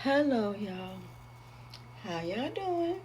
Hello, y'all. How y'all doing?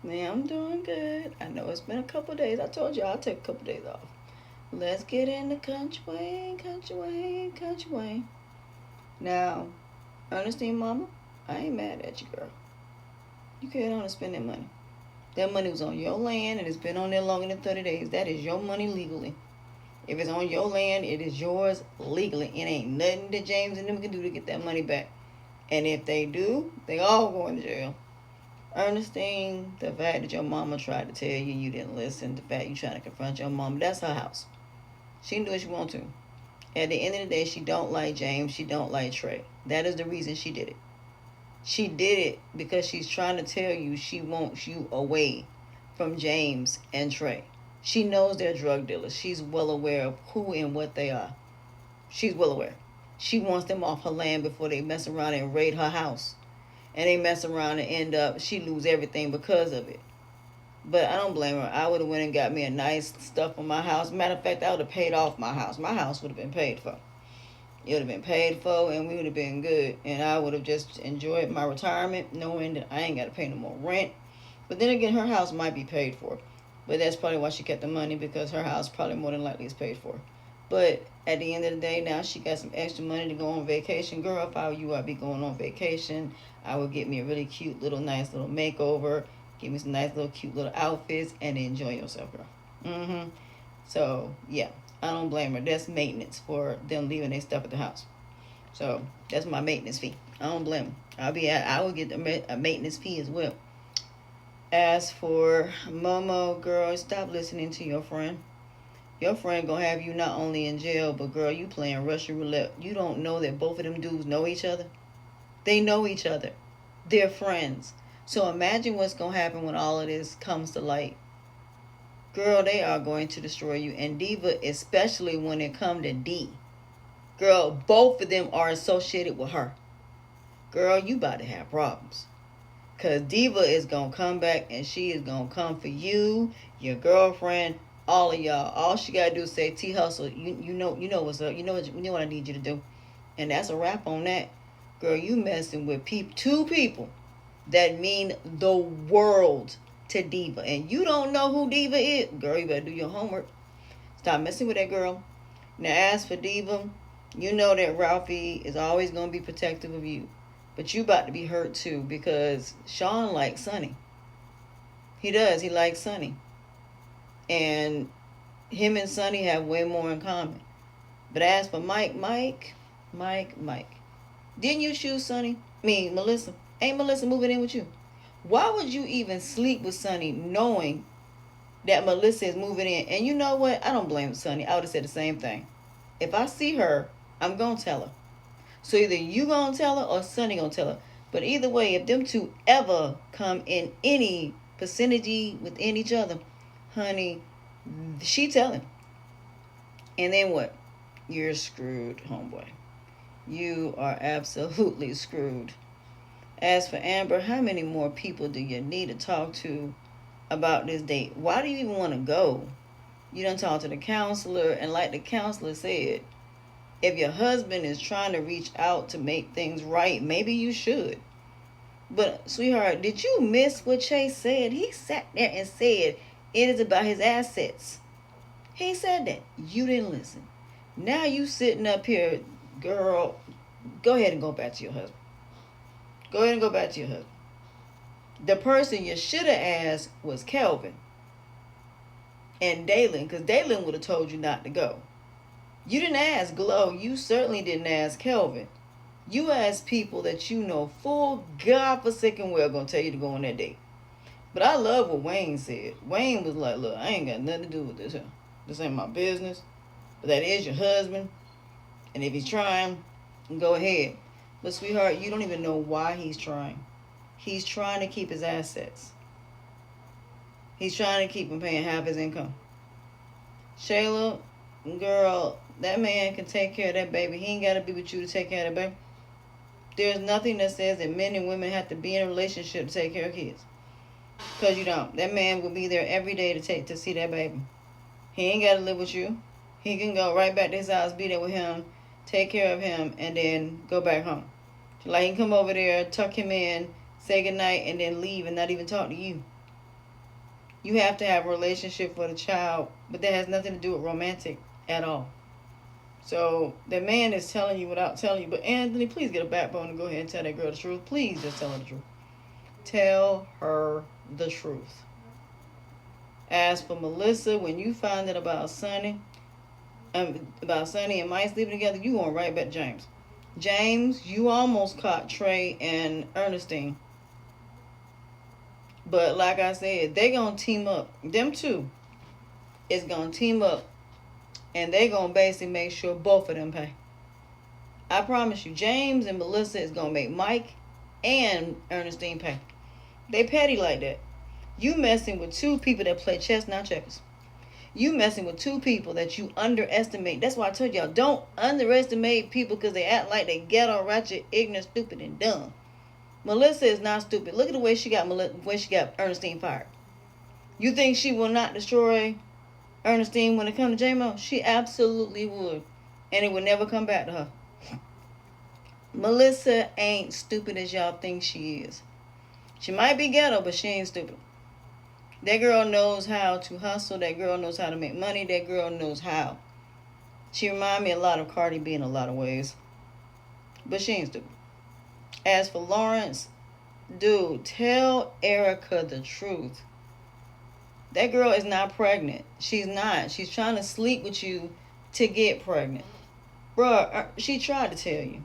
Man, I'm doing good. I know it's been a couple days. I told y'all I'll take a couple days off. Let's get into Country Wayne, Country Wayne, Country Wayne. Now, Ernestine, Mama, I ain't mad at you, girl. You can't on to spend that money. That money was on your land and it's been on there longer than 30 days. That is your money legally. If it's on your land, it is yours legally. It ain't nothing that James and them can do to get that money back. And if they do, they all going to jail. Ernestine, the fact that your mama tried to tell you you didn't listen, the fact you trying to confront your mama, that's her house. She can do what she want to. At the end of the day, she don't like James. She don't like Trey. That is the reason she did it. She did it because she's trying to tell you she wants you away from James and Trey. She knows they're drug dealers. She's well aware of who and what they are. She's well aware. She wants them off her land before they mess around and raid her house. And they mess around and end up, she lose everything because of it. But I don't blame her. I would have went and got me a nice stuff on my house. Matter of fact, I would have paid off my house. My house would have been paid for. It would have been paid for and we would have been good. And I would have just enjoyed my retirement knowing that I ain't got to pay no more rent. But then again, her house might be paid for. But that's probably why she kept the money, because her house probably more than likely is paid for. But at the end of the day, now she got some extra money to go on vacation. Girl, if I were you, I'd be going on vacation. I would get me a really cute little nice little makeover. Get me some nice little cute little outfits and enjoy yourself, girl. So, yeah, I don't blame her. That's maintenance for them leaving their stuff at the house. So, that's my maintenance fee. I don't blame them. I would get a maintenance fee as well. As for Momo, girl, stop listening to your friend. Your friend gonna have you not only in jail, but girl, you playing Russian roulette. You don't know that both of them dudes know each other. They know each other. They're friends. So imagine what's gonna happen when all of this comes to light. Girl, they are going to destroy you. And Diva, especially when it come to D. Girl, both of them are associated with her. Girl, you about to have problems. Because Diva is going to come back and she is going to come for you, your girlfriend, all of y'all. All she got to do is say, T Hustle, you know what's up. You know what I need you to do. And that's a wrap on that. Girl, you messing with two people that mean the world to Diva. And you don't know who Diva is. Girl, you better do your homework. Stop messing with that girl. Now, as for Diva, you know that Ralphie is always going to be protective of you. But you about to be hurt too, because Sean likes Sonny. He does. He likes Sonny. And him and Sonny have way more in common. But as for Mike. Didn't you choose Sonny? Melissa. Ain't Melissa moving in with you? Why would you even sleep with Sonny knowing that Melissa is moving in? And you know what? I don't blame Sonny. I would have said the same thing. If I see her, I'm going to tell her. So either you gonna tell her or Sonny gonna tell her. But either way, if them two ever come in any vicinity within each other, honey, she tell him. And then what? You're screwed, homeboy. You are absolutely screwed. As for Amber, how many more people do you need to talk to about this date? Why do you even want to go? You done talk to the counselor, and like the counselor said, if your husband is trying to reach out to make things right, maybe you should. But, sweetheart, did you miss what Chase said? He sat there and said it is about his assets. He said that. You didn't listen. Now you sitting up here, girl, go ahead and go back to your husband. Go ahead and go back to your husband. The person you should have asked was Kelvin and Dalen, because Dalen would have told you not to go. You didn't ask Glow. You certainly didn't ask Kelvin. You asked people that you know full godforsaken well going to tell you to go on that date. But I love what Wayne said. Wayne was like, look, I ain't got nothing to do with this. This ain't my business. But that is your husband. And if he's trying, go ahead. But sweetheart, you don't even know why he's trying. He's trying to keep his assets. He's trying to keep him paying half his income. Shayla, girl, that man can take care of that baby. He ain't got to be with you to take care of that baby. There's nothing that says that men and women have to be in a relationship to take care of kids. Because you don't. That man will be there every day to see that baby. He ain't got to live with you. He can go right back to his house, be there with him, take care of him, and then go back home. Like, he can come over there, tuck him in, say goodnight, and then leave and not even talk to you. You have to have a relationship for the child, but that has nothing to do with romantic at all. So the man is telling you without telling you. But Anthony, please get a backbone and go ahead and tell that girl the truth. Please just tell her the truth. Tell her the truth. As for Melissa, when you find out about Sonny and Mike sleeping together, you going right back to James. James, you almost caught Trey and Ernestine. But like I said, they gonna team up. Them two is gonna team up, and they gonna basically make sure both of them pay. I promise you, James and Melissa is gonna make Mike and Ernestine pay. They petty like that. You messing with two people that play chess, not checkers. You messing with two people that you underestimate. That's why I told y'all, don't underestimate people because they act like they ghetto, ratchet, ignorant, stupid, and dumb. Melissa is not stupid. Look at the way she got Ernestine fired. You think she will not destroy Ernestine when it comes to J-Mo? She absolutely would. And it would never come back to her. Melissa ain't stupid as y'all think she is. She might be ghetto, but she ain't stupid. That girl knows how to hustle. That girl knows how to make money. That girl knows how. She reminds me a lot of Cardi B in a lot of ways. But she ain't stupid. As for Lawrence, dude, tell Erica the truth. That girl is not pregnant. She's not. She's trying to sleep with you to get pregnant. Bruh, she tried to tell you.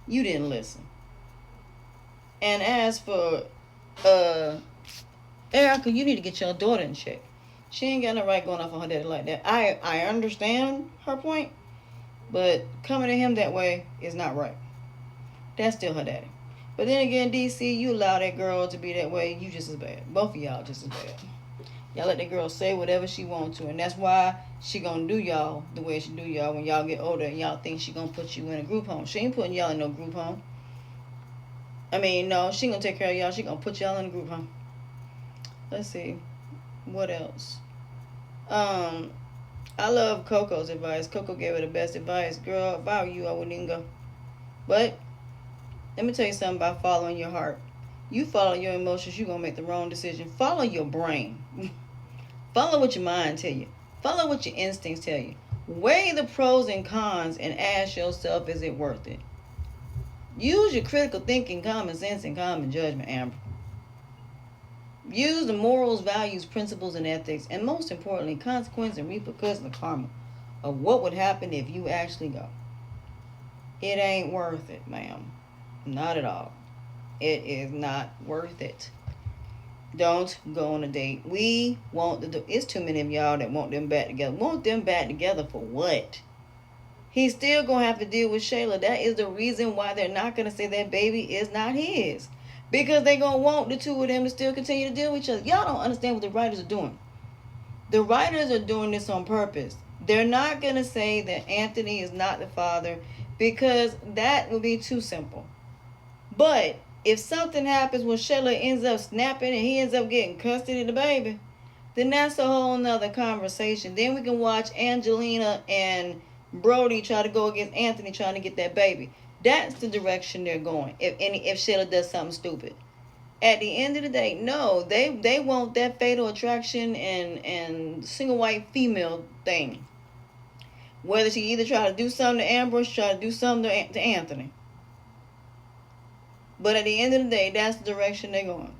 You didn't listen. And as for Erica, you need to get your daughter in check. She ain't got no right going off on her daddy like that. I understand her point, but coming to him that way is not right. That's still her daddy. But then again, DC, you allow that girl to be that way, you just as bad. Both of y'all just as bad. Y'all let that girl say whatever she wants to, and that's why she gonna do y'all the way she do y'all when y'all get older and y'all think she gonna put you in a group home. She ain't putting y'all in no group home. I mean, no, she gonna take care of y'all. She gonna put y'all in a group home. Let's see. What else? I love Coco's advice. Coco gave her the best advice. Girl, if I were you, I wouldn't even go. But let me tell you something about following your heart. You follow your emotions, you're going to make the wrong decision. Follow your brain. Follow what your mind tell you. Follow what your instincts tell you. Weigh the pros and cons and ask yourself, is it worth it? Use your critical thinking, common sense, and common judgment, Amber. Use the morals, values, principles, and ethics, and most importantly, consequence and repercussions of karma of what would happen if you actually go. It ain't worth it, ma'am. Not at all. It is not worth it. Don't go on a date. We want it's too many of y'all that want them back together. Want them back together for what? He's still going to have to deal with Shayla. That is the reason why they're not going to say that baby is not his. Because they're going to want the two of them to still continue to deal with each other. Y'all don't understand what the writers are doing. The writers are doing this on purpose. They're not going to say that Anthony is not the father because that would be too simple. But if something happens when Shayla ends up snapping and he ends up getting custody of the baby, then that's a whole nother conversation. Then we can watch Angelina and Brody try to go against Anthony trying to get that baby. That's the direction they're going. If Shayla does something stupid. At the end of the day, no, they want that fatal attraction and single white female thing. Whether she either try to do something to Ambrose, try to do something to Anthony. But at the end of the day, that's the direction they're going.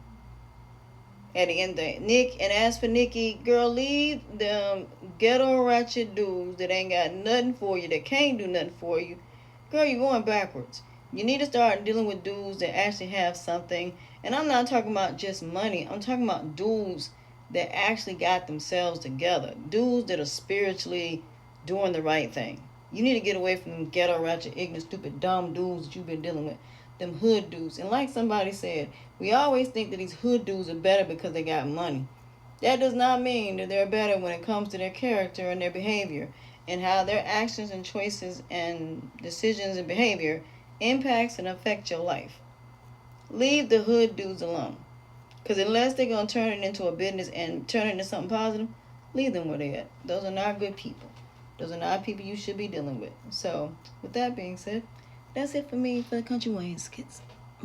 At the end of the day, Nick, and as for Nikki, girl, leave them ghetto ratchet dudes that ain't got nothing for you, that can't do nothing for you. Girl, you're going backwards. You need to start dealing with dudes that actually have something. And I'm not talking about just money. I'm talking about dudes that actually got themselves together. Dudes that are spiritually doing the right thing. You need to get away from them ghetto ratchet, ignorant, stupid, dumb dudes that you've been dealing with. Them hood dudes. And like somebody said, we always think that these hood dudes are better because they got money. That does not mean that they're better when it comes to their character and their behavior and how their actions and choices and decisions and behavior impacts and affect your life. Leave the hood dudes alone. Because unless they're going to turn it into a business and turn it into something positive, leave them where they're at. Those are not good people. Those are not people you should be dealing with. So, with that being said, That's it for me for the Country Wayne Skits.